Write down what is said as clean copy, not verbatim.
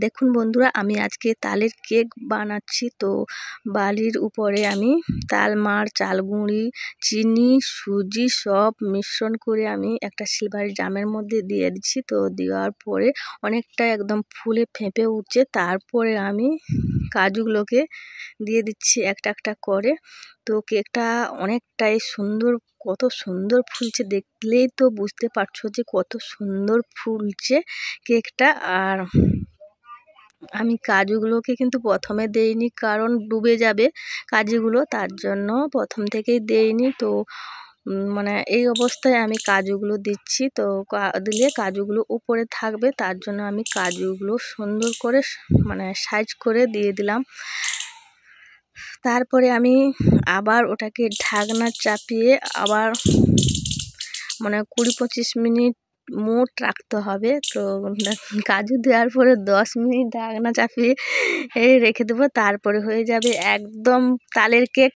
দেখুন বন্ধুরা, আমি আজকে তালের কেক বানাচ্ছি। তো বালির উপরে আমি তাল মাড়, চাল গুঁড়ি, চিনি, সুজি সব মিশ্রণ করে আমি একটা সিলভার ড্রামের মধ্যে দিয়ে দিচ্ছি। তো দেওয়ার পরে অনেকটা একদম ফুলে ফেঁপে উঠছে। তারপরে আমি কাজুগুলোকে দিয়ে দিচ্ছি একটা একটা করে। তো কেকটা অনেকটাই সুন্দর, কত সুন্দর ফুলছে, দেখলেই তো বুঝতে পারছো যে কত সুন্দর ফুলছে কেকটা। আর আমি কাজুগুলোকে কিন্তু প্রথমে দেইনি, কারণ ডুবে যাবে কাজুগুলো, তার জন্য প্রথম থেকেই দেইনি। তো মানে এই অবস্থায় আমি কাজুগুলো দিচ্ছি। তো দিলে কাজুগুলো উপরে থাকবে, তার জন্য আমি কাজুগুলো সুন্দর করে মানে সাইজ করে দিয়ে দিলাম। তারপরে আমি আবার ওটাকে ঢাকনা চাপিয়ে আবার মানে 20-25 মিনিট মোট রাখতে হবে। তো কাজু দেওয়ার পরে 10 মিনিট ঢাকনা চাপিয়ে রেখে দেবো, তারপরে হয়ে যাবে একদম তালের কেক।